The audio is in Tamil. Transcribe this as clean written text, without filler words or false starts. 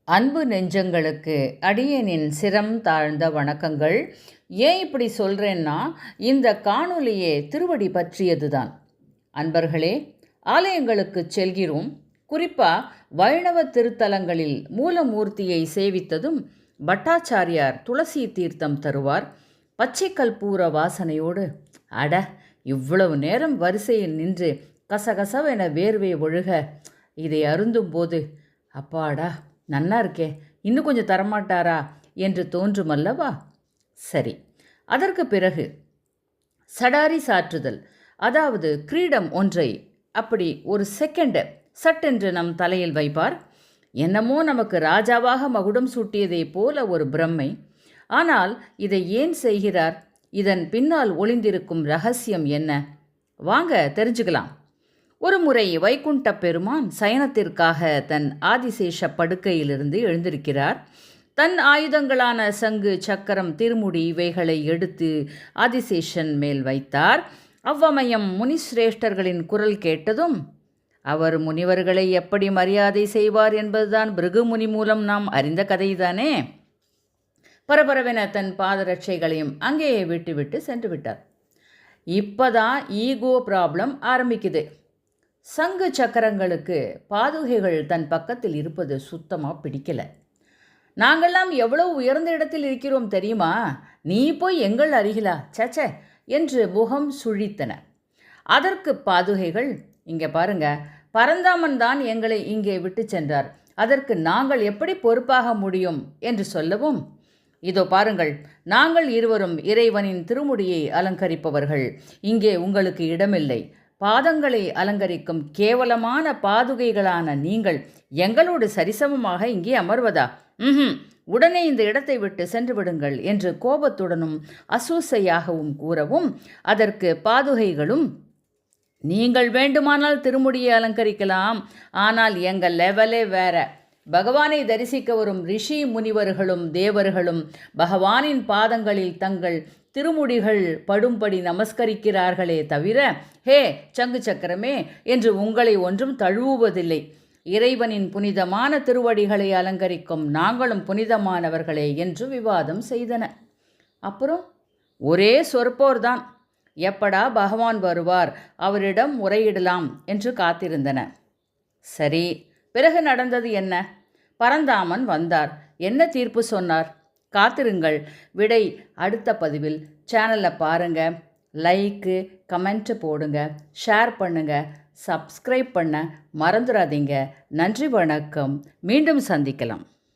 அன்பு நெஞ்சங்களுக்கு அடியேனின் சிரம் தாழ்ந்த வணக்கங்கள். ஏன் இப்படி சொல்கிறேன்னா, இந்த காணொலியே திருவடி பற்றியது தான். அன்பர்களே, ஆலயங்களுக்கு செல்கிறோம். குறிப்பாக வைணவ திருத்தலங்களில் மூலமூர்த்தியை சேவித்ததும் பட்டாச்சாரியார் துளசி தீர்த்தம் தருவார். பச்சை கற்பூர வாசனையோடு. அட, இவ்வளவு நேரம் வரிசையில் நின்று கசகசவென வேர்வை ஒழுக இதை அருந்தும் போது அப்பாடா நன்னா இருக்கே, இன்னும் கொஞ்சம் தரமாட்டாரா என்று தோன்றுமல்லவா? சரி, அதற்கு பிறகு சடாரி சாற்றுதல், அதாவது கிரீடம் ஒன்றை அப்படி ஒரு செகண்ட் சட்டென்று நம் தலையில் வைப்பார். என்னமோ நமக்கு ராஜாவாக மகுடம் சூட்டியதை போல ஒரு பிரம்மை. ஆனால் இதை ஏன் செய்கிறார்? இதன் பின்னால் ஒளிந்திருக்கும் ரகசியம் என்ன? வாங்க தெரிஞ்சுக்கலாம். ஒரு முறை வைகுண்ட பெருமான் சயனத்திற்காக தன் ஆதிசேஷ படுக்கையிலிருந்து எழுந்திருக்கிறார். தன் ஆயுதங்களான சங்கு, சக்கரம், திருமுடி இவைகளை எடுத்து ஆதிசேஷன் மேல் வைத்தார். அவ்வமயம் முனிசிரேஷ்டர்களின் குரல் கேட்டதும், அவர் முனிவர்களை எப்படி மரியாதை செய்வார் என்பதுதான் பிருகு முனி மூலம் நாம் அறிந்த கதைதானே. பரபரவென தன் பாதரட்சைகளையும் அங்கேயே விட்டு சென்று விட்டார். இப்போதான் ஈகோ ப்ராப்ளம் ஆரம்பிக்குது. சங்கு சக்கரங்களுக்கு பாதுகைகள் தன் பக்கத்தில் இருப்பது சுத்தமாக பிடிக்கல. நாங்கள்லாம் எவ்வளவு உயர்ந்த இடத்தில் இருக்கிறோம் தெரியுமா, நீ போய் எங்கள் அருகிலா சச்ச என்று முகம் சுழித்தன. அதற்கு பாதுகைகள், இங்கே பாருங்க, பரந்தாமன் தான் எங்களை இங்கே விட்டு சென்றார், அதற்கு நாங்கள் எப்படி பொறுப்பாக முடியும் என்று சொல்லவும், இதோ பாருங்கள், நாங்கள் இருவரும் இறைவனின் திருமுடியை அலங்கரிப்பவர்கள், இங்கே உங்களுக்கு இடமில்லை. பாதங்களை அலங்கரிக்கும் கேவலமான பாதுகைகளான நீங்கள் எங்களோடு சரிசமமாக இங்கே அமர்வதா? உடனே இந்த இடத்தை விட்டு சென்று விடுங்கள் என்று கோபத்துடனும் அசூசையாகவும் கூறவும், அதற்கு பாதுகைகளும், நீங்கள் வேண்டுமானால் திருமுடியை அலங்கரிக்கலாம், ஆனால் எங்கள் லெவலே வேற. பகவானை தரிசிக்க வரும் ரிஷி முனிவர்களும் தேவர்களும் பகவானின் பாதங்களில் தங்கள் திருமுடிகள் படும்படி நமஸ்கரிக்கிறார்களே தவிர, ஹே சங்கு சக்கரமே என்று உங்களை ஒன்றும் தழுவுவதில்லை. இறைவனின் புனிதமான திருவடிகளை அலங்கரிக்கும் நாங்களும் புனிதமானவர்களே என்று விவாதம் செய்தன. அப்புறம் ஒரே சொற்போர்தான். எப்படா பகவான் வருவார், அவரிடம் முறையிடலாம் என்று காத்திருந்தன. சரி, பிறகு நடந்தது என்ன? பரந்தாமன் வந்தார். என்ன தீர்ப்பு சொன்னார்? காத்திருங்கள், விடை அடுத்த பதிவில். சேனலை பாருங்கள், லைக்கு கமெண்ட்டு போடுங்க, ஷேர் பண்ணுங்கள், சப்ஸ்கிரைப் பண்ண மறந்துடாதீங்க. நன்றி, வணக்கம். மீண்டும் சந்திக்கலாம்.